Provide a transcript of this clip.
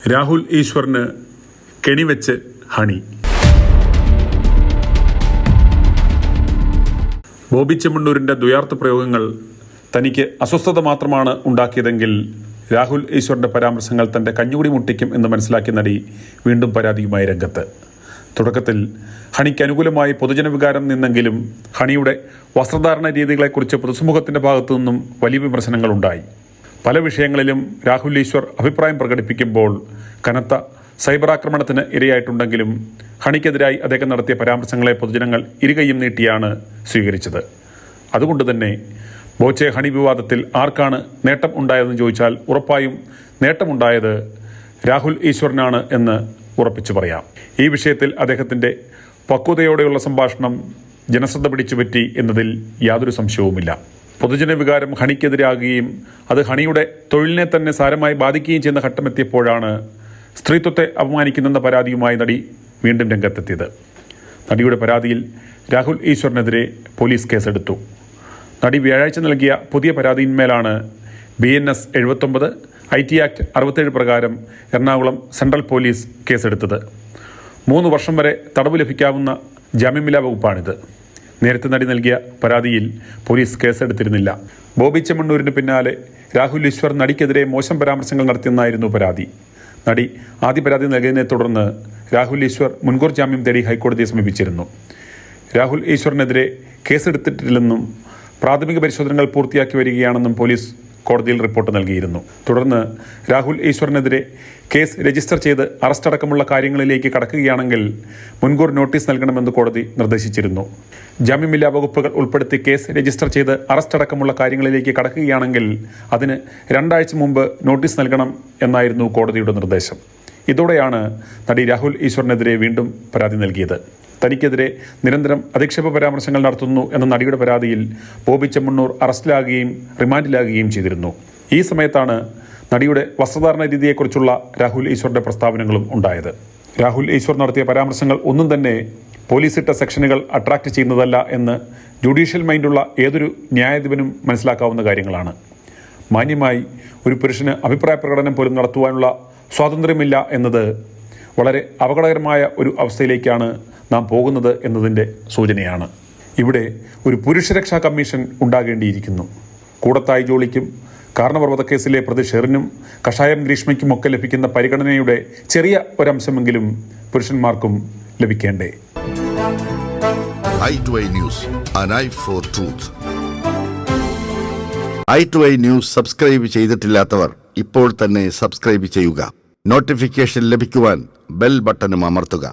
Rahul ഈശ്വറിന് കെണിവെച്ച് honey. Bobby ചെമ്മണ്ണൂരിൻ്റെ ദ്വയാർത്ഥ പ്രയോഗങ്ങൾ തനിക്ക് അസ്വസ്ഥത മാത്രമാണ് ഉണ്ടാക്കിയതെങ്കിൽ രാഹുൽ ഈശ്വറിൻ്റെ പരാമർശങ്ങൾ തൻ്റെ കഞ്ഞുകുടി മുട്ടിക്കും എന്ന് മനസ്സിലാക്കിയ നടി വീണ്ടും പരാതിയുമായി രംഗത്ത്. തുടക്കത്തിൽ ഹണിക്ക് അനുകൂലമായി പൊതുജനവികാരം നിന്നെങ്കിലും ഹണിയുടെ വസ്ത്രധാരണ രീതികളെക്കുറിച്ച് പൊതുസമൂഹത്തിൻ്റെ ഭാഗത്തു നിന്നും വലിയ വിമർശനങ്ങളുണ്ടായി. പല വിഷയങ്ങളിലും രാഹുൽ ഈശ്വർ അഭിപ്രായം പ്രകടിപ്പിക്കുമ്പോൾ കനത്ത സൈബർ ആക്രമണത്തിന് ഇരയായിട്ടുണ്ടെങ്കിലും ഹണിക്കെതിരായി അദ്ദേഹം നടത്തിയ പരാമർശങ്ങളെ പൊതുജനങ്ങൾ ഇരുകൈയും നീട്ടിയാണ് സ്വീകരിച്ചത്. അതുകൊണ്ട് തന്നെ ബോച്ചെ ഹണി വിവാദത്തിൽ ആർക്കാണ് നേട്ടം ഉണ്ടായതെന്ന് ചോദിച്ചാൽ ഉറപ്പായും നേട്ടമുണ്ടായത് രാഹുൽ ഈശ്വറിനാണ് എന്ന് ഉറപ്പിച്ചു പറയാം. ഈ വിഷയത്തിൽ അദ്ദേഹത്തിൻ്റെ പക്വതയോടെയുള്ള സംഭാഷണം ജനശ്രദ്ധ പിടിച്ചുപറ്റി എന്നതിൽ യാതൊരു സംശയവുമില്ല. പൊതുജനവികാരം ഹണിക്കെതിരാകുകയും അത് ഹണിയുടെ തൊഴിലിനെ തന്നെ സാരമായി ബാധിക്കുകയും ചെയ്യുന്ന ഘട്ടമെത്തിയപ്പോഴാണ് സ്ത്രീത്വത്തെ അപമാനിക്കുന്നെന്ന പരാതിയുമായി നടി വീണ്ടും രംഗത്തെത്തിയത്. നടിയുടെ പരാതിയിൽ രാഹുൽ ഈശ്വറിനെതിരെ പോലീസ് കേസെടുത്തു. നടി വ്യാഴാഴ്ച നൽകിയ പുതിയ പരാതിയിന്മേലാണ് BNS 79 IT ആക്ട് 67 പ്രകാരം എറണാകുളം സെൻട്രൽ പോലീസ് കേസെടുത്തത്. 3 വർഷം വരെ തടവ് ലഭിക്കാവുന്ന ജാമ്യമില്ലാ വകുപ്പാണിത്. നേരത്തെ നടി നൽകിയ പരാതിയിൽ പോലീസ് കേസെടുത്തിരുന്നില്ല. ബോബി ചെമ്മണ്ണൂരിന് പിന്നാലെ രാഹുൽ ഈശ്വർ നടിക്കെതിരെ മോശം പരാമർശങ്ങൾ നടത്തിയെന്നായിരുന്നു പരാതി. നടി ആദ്യ പരാതി നൽകിയതിനെ തുടർന്ന് രാഹുൽ ഈശ്വർ മുൻകൂർ ജാമ്യം തേടി ഹൈക്കോടതിയെ സമീപിച്ചിരുന്നു. രാഹുൽ ഈശ്വറിനെതിരെ കേസെടുത്തിട്ടില്ലെന്നും പ്രാഥമിക പരിശോധനകൾ പൂർത്തിയാക്കി വരികയാണെന്നും പോലീസ് കോടതിയിൽ റിപ്പോർട്ട് നൽകിയിരുന്നു. തുടർന്ന് രാഹുൽ ഈശ്വറിനെതിരെ കേസ് രജിസ്റ്റർ ചെയ്ത് അറസ്റ്റ് അടക്കമുള്ള കാര്യങ്ങളിലേക്ക് കടക്കുകയാണെങ്കിൽ മുൻകൂർ നോട്ടീസ് നൽകണമെന്ന് കോടതി നിർദ്ദേശിച്ചിരുന്നു. ജാമ്യമില്ലാ വകുപ്പുകൾ ഉൾപ്പെടുത്തി കേസ് രജിസ്റ്റർ ചെയ്ത് അറസ്റ്റ് അടക്കമുള്ള കാര്യങ്ങളിലേക്ക് കടക്കുകയാണെങ്കിൽ അതിന് 2 ആഴ്ച മുമ്പ് നോട്ടീസ് നൽകണം എന്നായിരുന്നു കോടതിയുടെ നിർദ്ദേശം. ഇതോടെയാണ് നടി രാഹുൽ ഈശ്വറിനെതിരെ വീണ്ടും പരാതി നൽകിയത്. തനിക്കെതിരെ നിരന്തരം അധിക്ഷേപ പരാമർശങ്ങൾ നടത്തുന്നു എന്ന നടിയുടെ പരാതിയിൽ ബോബി ചെമ്മണ്ണൂർ അറസ്റ്റിലാകുകയും റിമാൻഡിലാകുകയും ചെയ്തിരുന്നു. ഈ സമയത്താണ് നടിയുടെ വസ്ത്രധാരണ രീതിയെക്കുറിച്ചുള്ള രാഹുൽ ഈശ്വറിന്റെ പ്രസ്താവനകളും ഉണ്ടായത്. രാഹുൽ ഈശ്വർ നടത്തിയ പരാമർശങ്ങൾ ഒന്നും തന്നെ പോലീസിട്ട സെക്ഷനുകൾ അട്രാക്ട് ചെയ്യുന്നതല്ല എന്ന് ജുഡീഷ്യൽ മൈൻഡുള്ള ഏതൊരു ന്യായാധിപനും മനസ്സിലാക്കാവുന്ന കാര്യങ്ങളാണ്. മാന്യമായി ഒരു പുരുഷന് അഭിപ്രായ പ്രകടനം പോലും നടത്തുവാനുള്ള സ്വാതന്ത്ര്യമില്ല എന്നത് വളരെ അപകടകരമായ ഒരു അവസ്ഥയിലേക്കാണ് നാം പോകുന്നത് എന്നതിൻ്റെ സൂചനയാണ്. ഇവിടെ ഒരു പുരുഷരക്ഷാ കമ്മീഷൻ ഉണ്ടാകേണ്ടിയിരിക്കുന്നു. കൂടത്തായി ജോളിക്കും കാരണപർവ്വതക്കേസിലെ പ്രതി ഷെറിനും കഷായം ഗ്രീഷ്മയ്ക്കുമൊക്കെ ലഭിക്കുന്ന പരിഗണനയുടെ ചെറിയ ഒരംശമെങ്കിലും പുരുഷന്മാർക്കും ലഭിക്കേണ്ടേ? i2i News, an eye for truth. i2i News subscribe ചെയ്തിട്ടില്ലാത്തവർ ഇപ്പോൾ തന്നെ സബ്സ്ക്രൈബ് ചെയ്യുക. നോട്ടിഫിക്കേഷൻ ലഭിക്കുവാൻ ബെൽ ബട്ടണും അമർത്തുക.